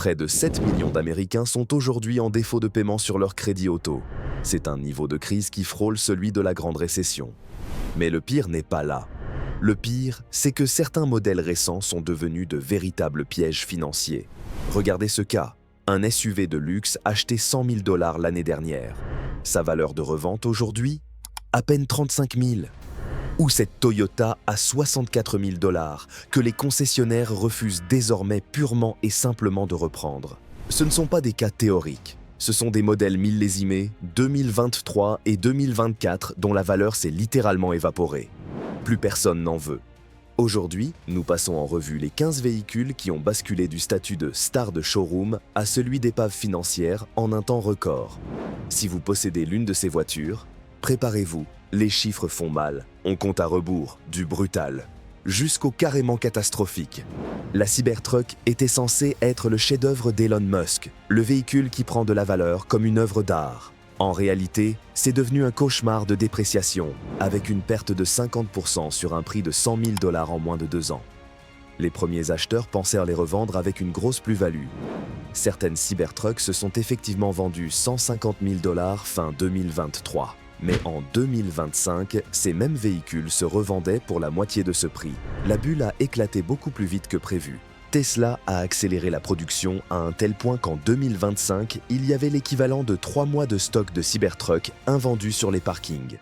Près de 7 millions d'Américains sont aujourd'hui en défaut de paiement sur leur crédit auto. C'est un niveau de crise qui frôle celui de la Grande Récession. Mais le pire n'est pas là. Le pire, c'est que certains modèles récents sont devenus de véritables pièges financiers. Regardez ce cas, un SUV de luxe acheté 100 000 $ l'année dernière. Sa valeur de revente aujourd'hui, à peine 35 000. Ou cette Toyota à 64 000 $ que les concessionnaires refusent désormais purement et simplement de reprendre. Ce ne sont pas des cas théoriques. Ce sont des modèles millésimés 2023 et 2024 dont la valeur s'est littéralement évaporée. Plus personne n'en veut. Aujourd'hui, nous passons en revue les 15 véhicules qui ont basculé du statut de star de showroom à celui d'épave financière en un temps record. Si vous possédez l'une de ces voitures, préparez-vous, les chiffres font mal. On compte à rebours, du brutal, jusqu'au carrément catastrophique. La Cybertruck était censée être le chef-d'œuvre d'Elon Musk, le véhicule qui prend de la valeur comme une œuvre d'art. En réalité, c'est devenu un cauchemar de dépréciation, avec une perte de 50% sur un prix de 100 000 $ en moins de 2 ans. Les premiers acheteurs pensèrent les revendre avec une grosse plus-value. Certaines Cybertrucks se sont effectivement vendues 150 000 $ fin 2023. Mais en 2025, ces mêmes véhicules se revendaient pour la moitié de ce prix. La bulle a éclaté beaucoup plus vite que prévu. Tesla a accéléré la production à un tel point qu'en 2025, il y avait l'équivalent de 3 mois de stock de Cybertruck invendus sur les parkings.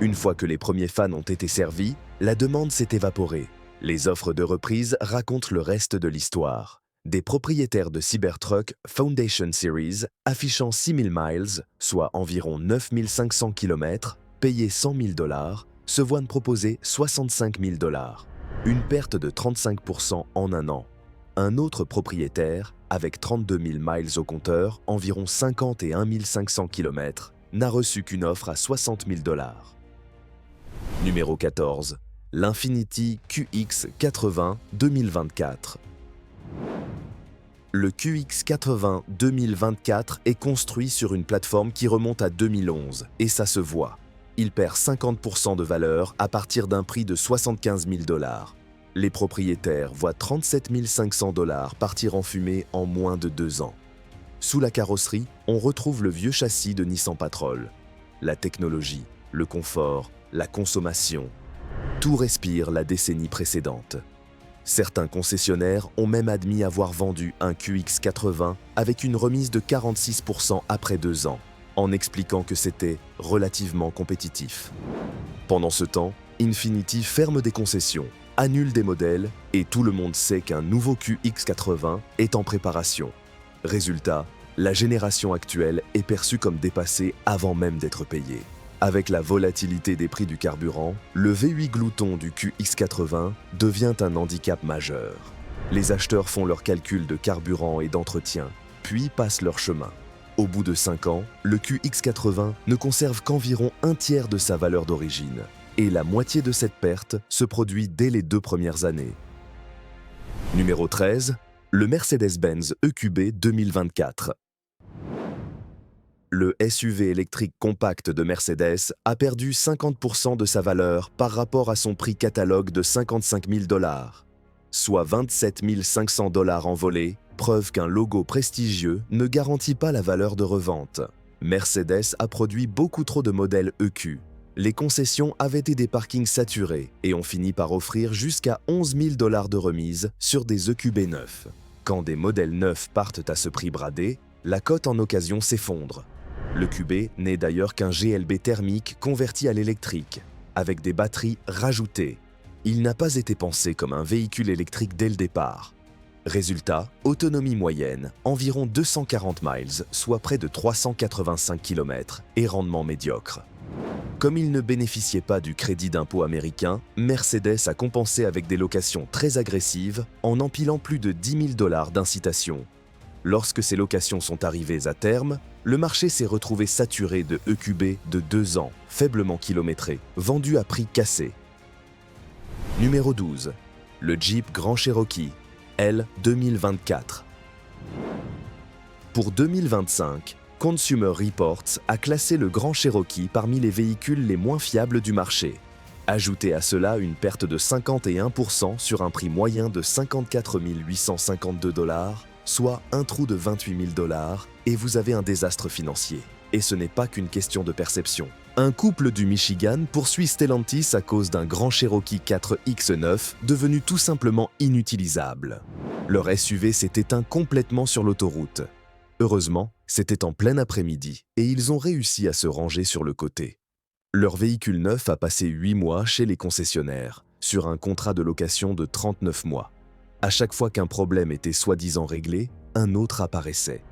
Une fois que les premiers fans ont été servis, la demande s'est évaporée. Les offres de reprise racontent le reste de l'histoire. Des propriétaires de Cybertruck Foundation Series affichant 6 000 miles, soit environ 9 500 km, payés 100 000 $, se voient proposer 65 000 $. Une perte de 35% en un an. Un autre propriétaire, avec 32 000 miles au compteur, environ 51 500 km, n'a reçu qu'une offre à 60 000 $. Numéro 14. L'Infiniti QX80 2024. Le QX80 2024 est construit sur une plateforme qui remonte à 2011, et ça se voit. Il perd 50% de valeur à partir d'un prix de 75 000 $. Les propriétaires voient 37 500 $ partir en fumée en moins de 2 ans. Sous la carrosserie, on retrouve le vieux châssis de Nissan Patrol. La technologie, le confort, la consommation, tout respire la décennie précédente. Certains concessionnaires ont même admis avoir vendu un QX80 avec une remise de 46% après 2 ans, en expliquant que c'était relativement compétitif. Pendant ce temps, Infiniti ferme des concessions, annule des modèles et tout le monde sait qu'un nouveau QX80 est en préparation. Résultat, la génération actuelle est perçue comme dépassée avant même d'être payée. Avec la volatilité des prix du carburant, le V8 glouton du QX80 devient un handicap majeur. Les acheteurs font leurs calculs de carburant et d'entretien, puis passent leur chemin. Au bout de 5 ans, le QX80 ne conserve qu'environ un tiers de sa valeur d'origine. Et la moitié de cette perte se produit dès les 2 premières années. Numéro 13. Le Mercedes-Benz EQB 2024. Le SUV électrique compact de Mercedes a perdu 50% de sa valeur par rapport à son prix catalogue de 55 000 $, soit 27 500 $ envolés, preuve qu'un logo prestigieux ne garantit pas la valeur de revente. Mercedes a produit beaucoup trop de modèles EQ. Les concessions avaient été des parkings saturés et ont fini par offrir jusqu'à 11 000 $ de remise sur des EQB neufs. Quand des modèles neufs partent à ce prix bradé, la cote en occasion s'effondre. Le QB n'est d'ailleurs qu'un GLB thermique converti à l'électrique, avec des batteries rajoutées. Il n'a pas été pensé comme un véhicule électrique dès le départ. Résultat, autonomie moyenne, environ 240 miles, soit près de 385 km, et rendement médiocre. Comme il ne bénéficiait pas du crédit d'impôt américain, Mercedes a compensé avec des locations très agressives en empilant plus de 10 000 $ d'incitation. Lorsque ces locations sont arrivées à terme, le marché s'est retrouvé saturé de EQB de 2 ans, faiblement kilométrés, vendus à prix cassé. Numéro 12. Le Jeep Grand Cherokee L 2024. Pour 2025, Consumer Reports a classé le Grand Cherokee parmi les véhicules les moins fiables du marché. Ajoutez à cela une perte de 51% sur un prix moyen de 54 852 $, soit un trou de 28 000 $, et vous avez un désastre financier. Et ce n'est pas qu'une question de perception. Un couple du Michigan poursuit Stellantis à cause d'un grand Cherokee 4X9 devenu tout simplement inutilisable. Leur SUV s'est éteint complètement sur l'autoroute. Heureusement, c'était en plein après-midi et ils ont réussi à se ranger sur le côté. Leur véhicule neuf a passé 8 mois chez les concessionnaires, sur un contrat de location de 39 mois. À chaque fois qu'un problème était soi-disant réglé, un autre apparaissait.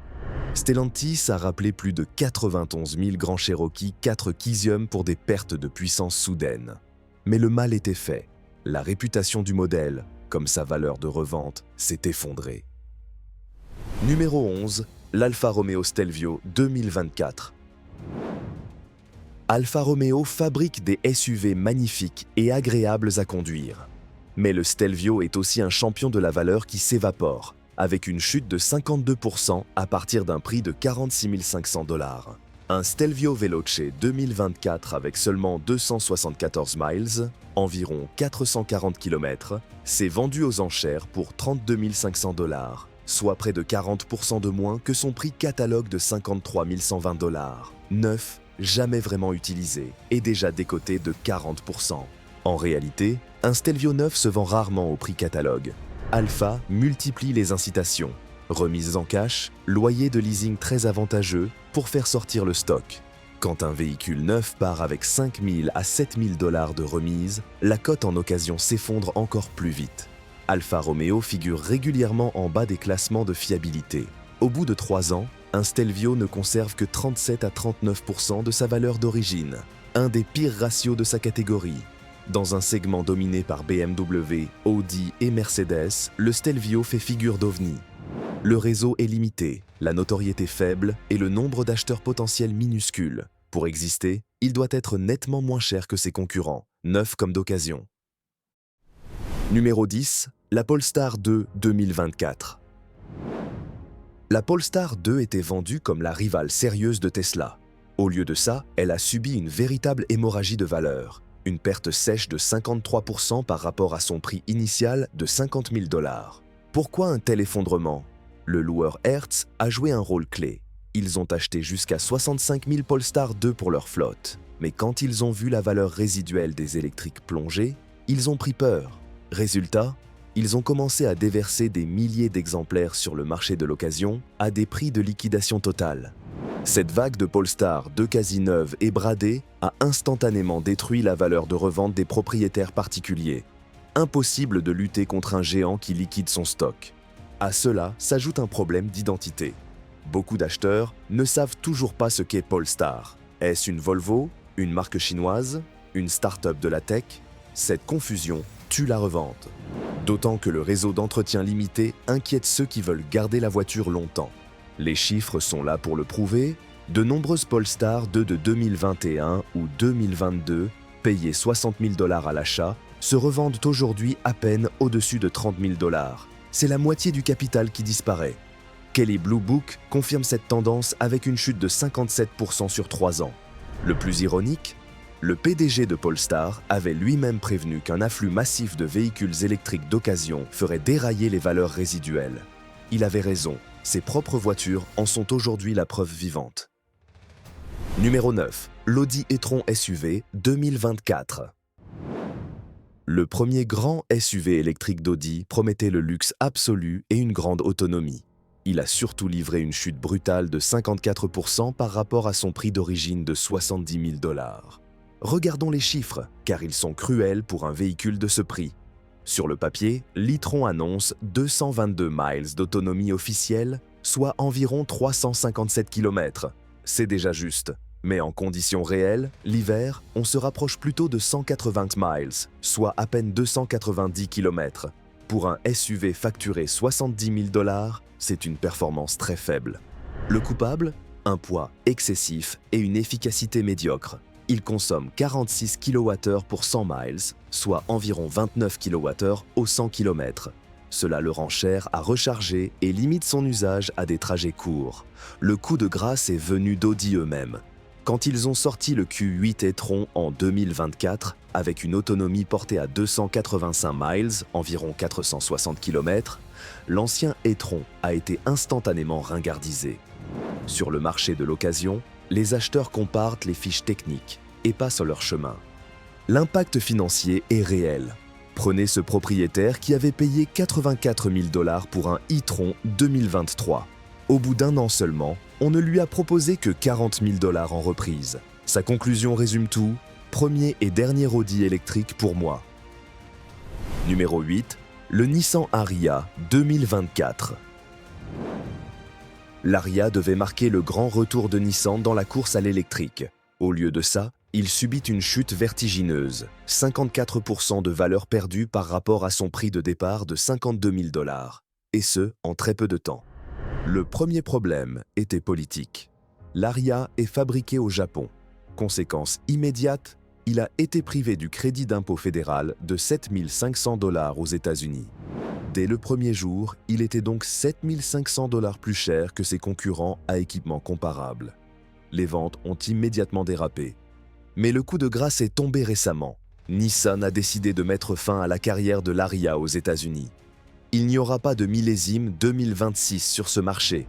Stellantis a rappelé plus de 91 000 Grand Cherokee 4 Kisium pour des pertes de puissance soudaines. Mais le mal était fait. La réputation du modèle, comme sa valeur de revente, s'est effondrée. Numéro 11, l'Alfa Romeo Stelvio 2024. Alfa Romeo fabrique des SUV magnifiques et agréables à conduire. Mais le Stelvio est aussi un champion de la valeur qui s'évapore, avec une chute de 52% à partir d'un prix de 46 500 $. Un Stelvio Veloce 2024 avec seulement 274 miles, environ 440 km, s'est vendu aux enchères pour 32 500 $, soit près de 40% de moins que son prix catalogue de 53 120 $. Neuf, jamais vraiment utilisé, et déjà décoté de 40%. En réalité, un Stelvio neuf se vend rarement au prix catalogue. Alfa multiplie les incitations, remises en cash, loyers de leasing très avantageux pour faire sortir le stock. Quand un véhicule neuf part avec 5 000 à 7 000 $ de remise, la cote en occasion s'effondre encore plus vite. Alfa Romeo figure régulièrement en bas des classements de fiabilité. Au bout de 3 ans, un Stelvio ne conserve que 37 à 39% de sa valeur d'origine, un des pires ratios de sa catégorie. Dans un segment dominé par BMW, Audi et Mercedes, le Stelvio fait figure d'ovni. Le réseau est limité, la notoriété faible et le nombre d'acheteurs potentiels minuscule. Pour exister, il doit être nettement moins cher que ses concurrents, neufs comme d'occasion. Numéro 10, la Polestar 2 2024. La Polestar 2 était vendue comme la rivale sérieuse de Tesla. Au lieu de ça, elle a subi une véritable hémorragie de valeur. Une perte sèche de 53% par rapport à son prix initial de 50 000 $. Pourquoi un tel effondrement? Le loueur Hertz a joué un rôle clé. Ils ont acheté jusqu'à 65 000 Polestar 2 pour leur flotte. Mais quand ils ont vu la valeur résiduelle des électriques plonger, ils ont pris peur. Résultat, ils ont commencé à déverser des milliers d'exemplaires sur le marché de l'occasion à des prix de liquidation totale. Cette vague de Polestar 2 quasi neuves et bradées a instantanément détruit la valeur de revente des propriétaires particuliers. Impossible de lutter contre un géant qui liquide son stock. À cela s'ajoute un problème d'identité. Beaucoup d'acheteurs ne savent toujours pas ce qu'est Polestar. Est-ce une Volvo, une marque chinoise, une start-up de la tech? Cette confusion tue la revente. D'autant que le réseau d'entretien limité inquiète ceux qui veulent garder la voiture longtemps. Les chiffres sont là pour le prouver. De nombreuses Polestar 2 de 2021 ou 2022, payées 60 000 $ à l'achat, se revendent aujourd'hui à peine au-dessus de 30 000 $. C'est la moitié du capital qui disparaît. Kelley Blue Book confirme cette tendance avec une chute de 57% sur 3 ans. Le plus ironique, le PDG de Polestar avait lui-même prévenu qu'un afflux massif de véhicules électriques d'occasion ferait dérailler les valeurs résiduelles. Il avait raison. Ses propres voitures en sont aujourd'hui la preuve vivante. Numéro 9, l'Audi e-tron SUV 2024. Le premier grand SUV électrique d'Audi promettait le luxe absolu et une grande autonomie. Il a surtout livré une chute brutale de 54% par rapport à son prix d'origine de 70 000 $. Regardons les chiffres, car ils sont cruels pour un véhicule de ce prix. Sur le papier, l'e-tron annonce 222 miles d'autonomie officielle, soit environ 357 km. C'est déjà juste. Mais en conditions réelles, l'hiver, on se rapproche plutôt de 180 miles, soit à peine 290 km. Pour un SUV facturé 70 000 $, c'est une performance très faible. Le coupable? Un poids excessif et une efficacité médiocre. Il consomme 46 kWh pour 100 miles, soit environ 29 kWh au 100 km. Cela le rend cher à recharger et limite son usage à des trajets courts. Le coup de grâce est venu d'Audi eux-mêmes. Quand ils ont sorti le Q8 e-tron en 2024, avec une autonomie portée à 285 miles, environ 460 km, l'ancien e-tron a été instantanément ringardisé. Sur le marché de l'occasion, les acheteurs comparent les fiches techniques et passent leur chemin. L'impact financier est réel. Prenez ce propriétaire qui avait payé 84 000 $ pour un e-tron 2023. Au bout d'un an seulement, on ne lui a proposé que 40 000 $ en reprise. Sa conclusion résume tout: premier et dernier Audi électrique pour moi. Numéro 8, le Nissan Ariya 2024. L'Ariya devait marquer le grand retour de Nissan dans la course à l'électrique. Au lieu de ça, il subit une chute vertigineuse, 54% de valeur perdue par rapport à son prix de départ de 52 000 $, et ce, en très peu de temps. Le premier problème était politique. L'Ariya est fabriqué au Japon. Conséquence immédiate, il a été privé du crédit d'impôt fédéral de 7 500 $ aux États-Unis. Dès le premier jour, il était donc 7 500 $ plus cher que ses concurrents à équipement comparable. Les ventes ont immédiatement dérapé. Mais le coup de grâce est tombé récemment. Nissan a décidé de mettre fin à la carrière de l'Ariya aux États-Unis. Il n'y aura pas de millésime 2026 sur ce marché.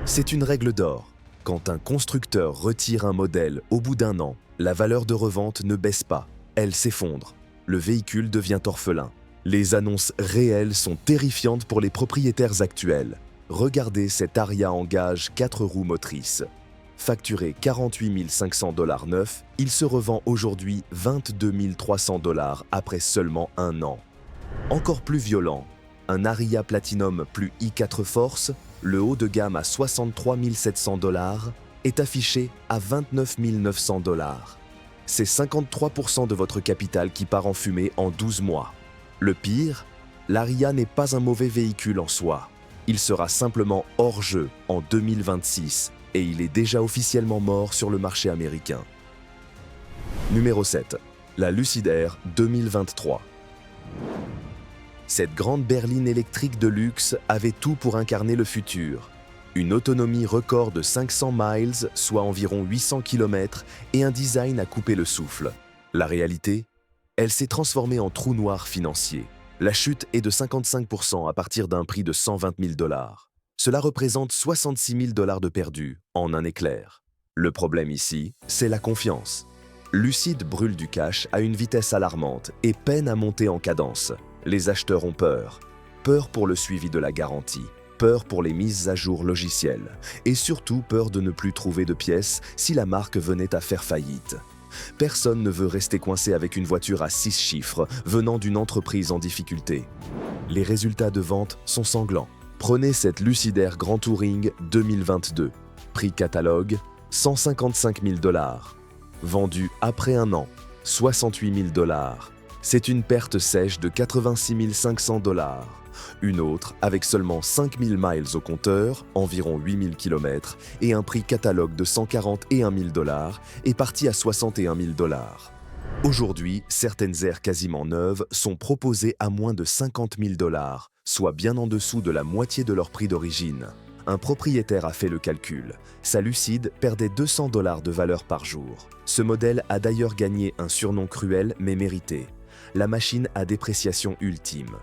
C'est une règle d'or. Quand un constructeur retire un modèle au bout d'un an, la valeur de revente ne baisse pas, elle s'effondre. Le véhicule devient orphelin. Les annonces réelles sont terrifiantes pour les propriétaires actuels. Regardez cet Ariya en gage 4 roues motrices. Facturé 48 500 $ neuf, il se revend aujourd'hui 22 300 $ après seulement un an. Encore plus violent, un Ariya Platinum plus i4 Force, le haut de gamme à 63 700 $, est affiché à 29 900 $. C'est 53% de votre capital qui part en fumée en 12 mois. Le pire, l'Ariya n'est pas un mauvais véhicule en soi. Il sera simplement hors jeu en 2026 et il est déjà officiellement mort sur le marché américain. Numéro 7. La Lucid Air 2023. Cette grande berline électrique de luxe avait tout pour incarner le futur. Une autonomie record de 500 miles, soit environ 800 km, et un design à couper le souffle. La réalité, elle s'est transformée en trou noir financier. La chute est de 55% à partir d'un prix de 120 000 $. Cela représente 66 000 $ de perdus en un éclair. Le problème ici, c'est la confiance. Lucid brûle du cash à une vitesse alarmante et peine à monter en cadence. Les acheteurs ont peur. Peur pour le suivi de la garantie, peur pour les mises à jour logicielles et surtout peur de ne plus trouver de pièces si la marque venait à faire faillite. Personne ne veut rester coincé avec une voiture à 6 chiffres venant d'une entreprise en difficulté. Les résultats de vente sont sanglants. Prenez cette Lucid Air Grand Touring 2022. Prix catalogue, 155 000 $. Vendu après un an, 68 000 $. C'est une perte sèche de 86 500 $. Une autre, avec seulement 5 000 miles au compteur, environ 8 000 km, et un prix catalogue de 141 000 $, est partie à 61 000 $. Aujourd'hui, certaines Airs quasiment neuves sont proposées à moins de 50 000 $, soit bien en dessous de la moitié de leur prix d'origine. Un propriétaire a fait le calcul. Sa Lucid perdait 200 $ de valeur par jour. Ce modèle a d'ailleurs gagné un surnom cruel mais mérité. La machine à dépréciation ultime.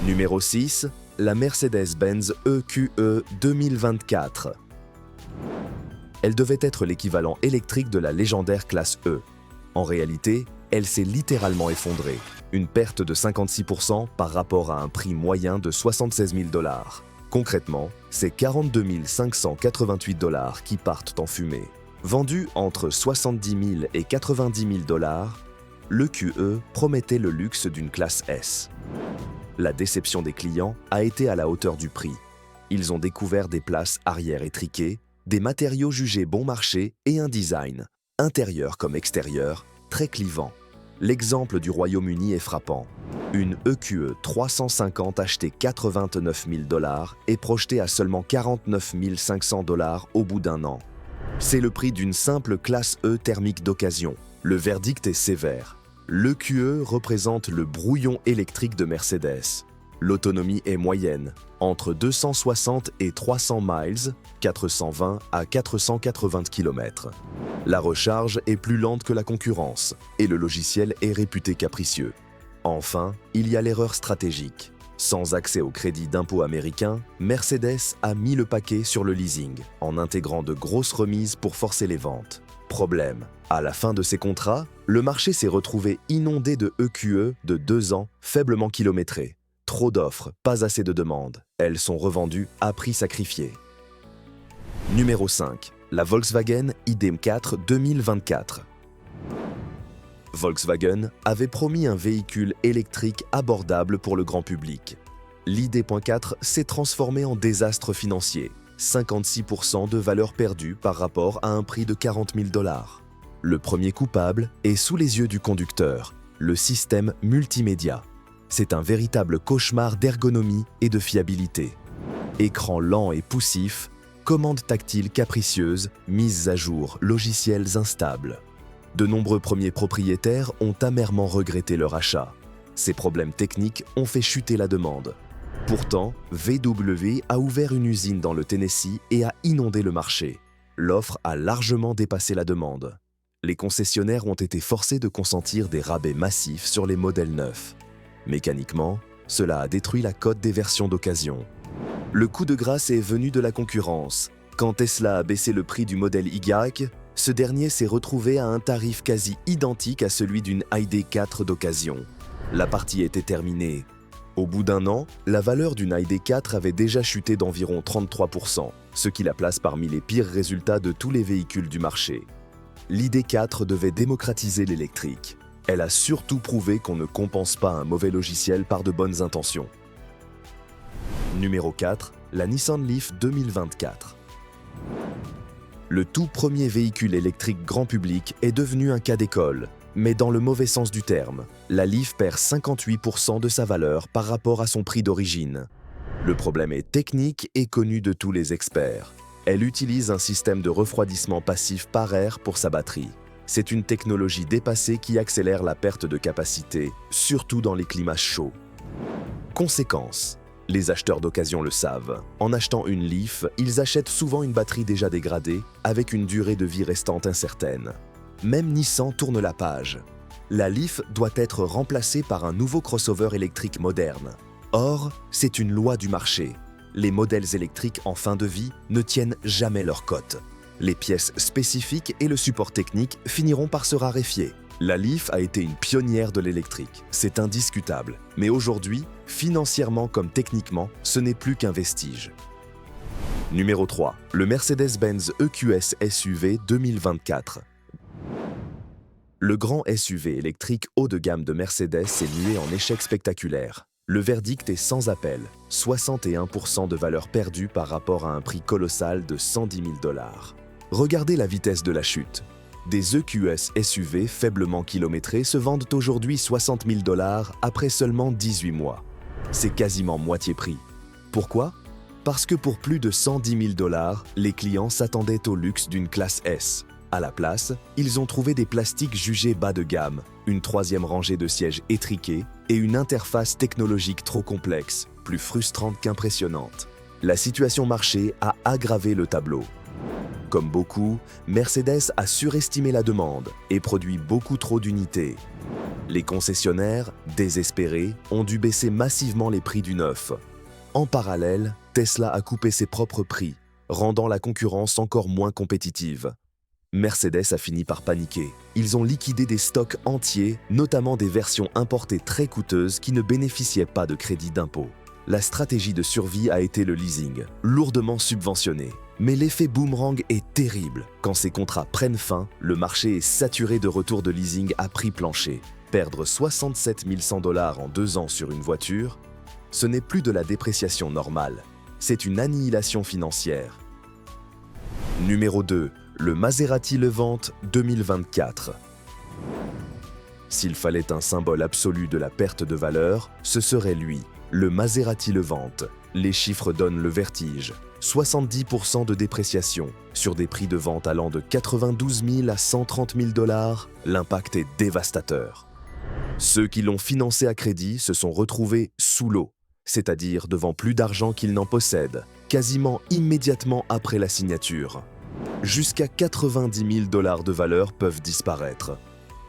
Numéro 6, la Mercedes-Benz EQE 2024. Elle devait être l'équivalent électrique de la légendaire classe E. En réalité, elle s'est littéralement effondrée. Une perte de 56% par rapport à un prix moyen de 76 000 $. Concrètement, c'est 42 588 $ qui partent en fumée. Vendu entre 70 000 et 90 000 $, l'EQE promettait le luxe d'une classe S. La déception des clients a été à la hauteur du prix. Ils ont découvert des places arrière étriquées, des matériaux jugés bon marché et un design, intérieur comme extérieur, très clivant. L'exemple du Royaume-Uni est frappant. Une EQE 350 achetée 89 000 $ est projetée à seulement 49 500 $ au bout d'un an. C'est le prix d'une simple classe E thermique d'occasion. Le verdict est sévère. L'EQE représente le brouillon électrique de Mercedes. L'autonomie est moyenne, entre 260 et 300 miles, 420 à 480 km. La recharge est plus lente que la concurrence et le logiciel est réputé capricieux. Enfin, il y a l'erreur stratégique. Sans accès au crédit d'impôt américain, Mercedes a mis le paquet sur le leasing, en intégrant de grosses remises pour forcer les ventes. Problème, à la fin de ces contrats, le marché s'est retrouvé inondé de EQE de 2 ans faiblement kilométrés. Trop d'offres, pas assez de demandes. Elles sont revendues à prix sacrifié. Numéro 5. La Volkswagen ID.4 2024. Volkswagen avait promis un véhicule électrique abordable pour le grand public. L'ID.4 s'est transformé en désastre financier, 56% de valeur perdue par rapport à un prix de 40 000 $. Le premier coupable est sous les yeux du conducteur, le système multimédia. C'est un véritable cauchemar d'ergonomie et de fiabilité. Écran lent et poussif, commandes tactiles capricieuses, mises à jour, logiciels instables. De nombreux premiers propriétaires ont amèrement regretté leur achat. Ces problèmes techniques ont fait chuter la demande. Pourtant, VW a ouvert une usine dans le Tennessee et a inondé le marché. L'offre a largement dépassé la demande. Les concessionnaires ont été forcés de consentir des rabais massifs sur les modèles neufs. Mécaniquement, cela a détruit la cote des versions d'occasion. Le coup de grâce est venu de la concurrence. Quand Tesla a baissé le prix du modèle Y, ce dernier s'est retrouvé à un tarif quasi identique à celui d'une ID.4 d'occasion. La partie était terminée. Au bout d'un an, la valeur d'une ID.4 avait déjà chuté d'environ 33%, ce qui la place parmi les pires résultats de tous les véhicules du marché. L'ID.4 devait démocratiser l'électrique. Elle a surtout prouvé qu'on ne compense pas un mauvais logiciel par de bonnes intentions. Numéro 4, la Nissan Leaf 2024. Le tout premier véhicule électrique grand public est devenu un cas d'école, mais dans le mauvais sens du terme. La Leaf perd 58% de sa valeur par rapport à son prix d'origine. Le problème est technique et connu de tous les experts. Elle utilise un système de refroidissement passif par air pour sa batterie. C'est une technologie dépassée qui accélère la perte de capacité, surtout dans les climats chauds. Conséquence. Les acheteurs d'occasion le savent. En achetant une Leaf, ils achètent souvent une batterie déjà dégradée, avec une durée de vie restante incertaine. Même Nissan tourne la page. La Leaf doit être remplacée par un nouveau crossover électrique moderne. Or, c'est une loi du marché. Les modèles électriques en fin de vie ne tiennent jamais leur cote. Les pièces spécifiques et le support technique finiront par se raréfier. La Leaf a été une pionnière de l'électrique, c'est indiscutable. Mais aujourd'hui, financièrement comme techniquement, ce n'est plus qu'un vestige. Numéro 3. Le Mercedes-Benz EQS SUV 2024. Le grand SUV électrique haut de gamme de Mercedes s'est mué en échec spectaculaire. Le verdict est sans appel, 61% de valeur perdue par rapport à un prix colossal de 110 000 $. Regardez la vitesse de la chute. Des EQS SUV faiblement kilométrés se vendent aujourd'hui 60 000 $ après seulement 18 mois. C'est quasiment moitié prix. Pourquoi ? Parce que pour plus de 110 000 $, les clients s'attendaient au luxe d'une classe S. À la place, ils ont trouvé des plastiques jugés bas de gamme, une troisième rangée de sièges étriqués et une interface technologique trop complexe, plus frustrante qu'impressionnante. La situation marché a aggravé le tableau. Comme beaucoup, Mercedes a surestimé la demande et produit beaucoup trop d'unités. Les concessionnaires, désespérés, ont dû baisser massivement les prix du neuf. En parallèle, Tesla a coupé ses propres prix, rendant la concurrence encore moins compétitive. Mercedes a fini par paniquer. Ils ont liquidé des stocks entiers, notamment des versions importées très coûteuses qui ne bénéficiaient pas de crédit d'impôt. La stratégie de survie a été le leasing, lourdement subventionné. Mais l'effet boomerang est terrible. Quand ces contrats prennent fin, le marché est saturé de retours de leasing à prix plancher. Perdre 67 100 $ en 2 ans sur une voiture, ce n'est plus de la dépréciation normale. C'est une annihilation financière. Numéro 2. Le Maserati Levante 2024. S'il fallait un symbole absolu de la perte de valeur, ce serait lui, le Maserati Levante. Les chiffres donnent le vertige. 70% de dépréciation, sur des prix de vente allant de 92 000 à 130 000 $, l'impact est dévastateur. Ceux qui l'ont financé à crédit se sont retrouvés sous l'eau, c'est-à-dire devant plus d'argent qu'ils n'en possèdent, quasiment immédiatement après la signature. Jusqu'à 90 000 $ de valeur peuvent disparaître.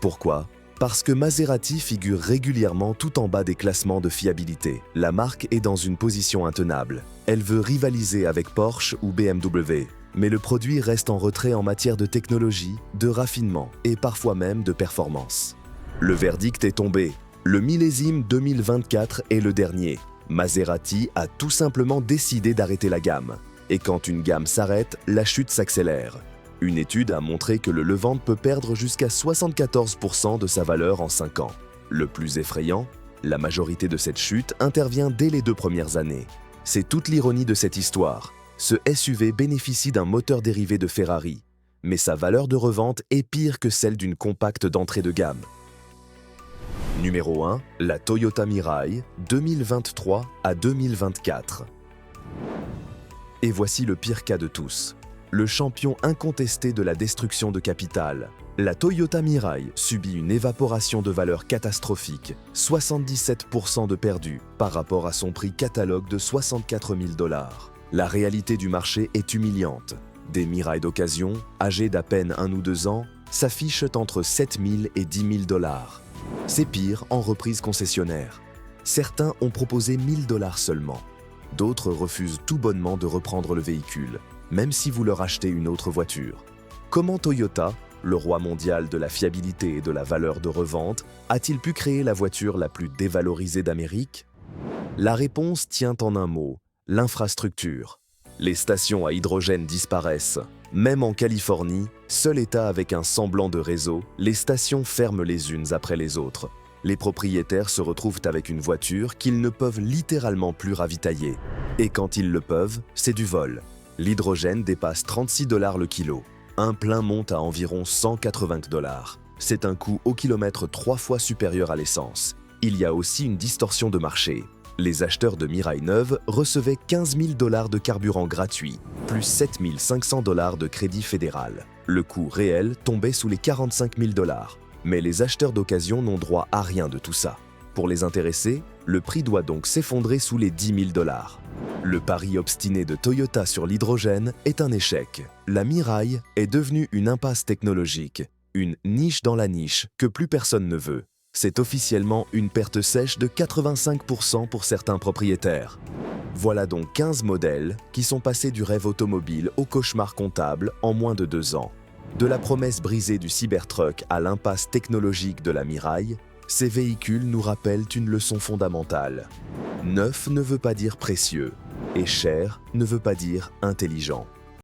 Pourquoi ? Parce que Maserati figure régulièrement tout en bas des classements de fiabilité, la marque est dans une position intenable. Elle veut rivaliser avec Porsche ou BMW. Mais le produit reste en retrait en matière de technologie, de raffinement et parfois même de performance. Le verdict est tombé. Le millésime 2024 est le dernier. Maserati a tout simplement décidé d'arrêter la gamme. Et quand une gamme s'arrête, la chute s'accélère. Une étude a montré que le Levante peut perdre jusqu'à 74% de sa valeur en 5 ans. Le plus effrayant, la majorité de cette chute intervient dès les 2 premières années. C'est toute l'ironie de cette histoire. Ce SUV bénéficie d'un moteur dérivé de Ferrari, mais sa valeur de revente est pire que celle d'une compacte d'entrée de gamme. Numéro 1, la Toyota Mirai, 2023 à 2024. Et voici le pire cas de tous. Le champion incontesté de la destruction de capital. La Toyota Mirai subit une évaporation de valeur catastrophique, 77% de perdus par rapport à son prix catalogue de 64 000 $. La réalité du marché est humiliante. Des Mirai d'occasion, âgés d'à peine 1 ou 2 ans, s'affichent entre 7 000 et 10 000 $. C'est pire en reprise concessionnaire. Certains ont proposé 1 000 $ seulement. D'autres refusent tout bonnement de reprendre le véhicule, même si vous leur achetez une autre voiture. Comment Toyota, le roi mondial de la fiabilité et de la valeur de revente, a-t-il pu créer la voiture la plus dévalorisée d'Amérique? La réponse tient en un mot, l'infrastructure. Les stations à hydrogène disparaissent. Même en Californie, seul État avec un semblant de réseau, les stations ferment les unes après les autres. Les propriétaires se retrouvent avec une voiture qu'ils ne peuvent littéralement plus ravitailler. Et quand ils le peuvent, c'est du vol. L'hydrogène dépasse 36 $ le kilo. Un plein monte à environ 180 $. C'est un coût au kilomètre 3 fois supérieur à l'essence. Il y a aussi une distorsion de marché. Les acheteurs de Mirai neuves recevaient 15 000 $ de carburant gratuit, plus 7 500 $ de crédit fédéral. Le coût réel tombait sous les 45 000 $. Mais les acheteurs d'occasion n'ont droit à rien de tout ça. Pour les intéressés, le prix doit donc s'effondrer sous les 10 000 $. Le pari obstiné de Toyota sur l'hydrogène est un échec. La Mirai est devenue une impasse technologique, une niche dans la niche que plus personne ne veut. C'est officiellement une perte sèche de 85% pour certains propriétaires. Voilà donc 15 modèles qui sont passés du rêve automobile au cauchemar comptable en moins de 2 ans. De la promesse brisée du Cybertruck à l'impasse technologique de la Mirai, ces véhicules nous rappellent une leçon fondamentale. Neuf ne veut pas dire précieux, et cher ne veut pas dire intelligent.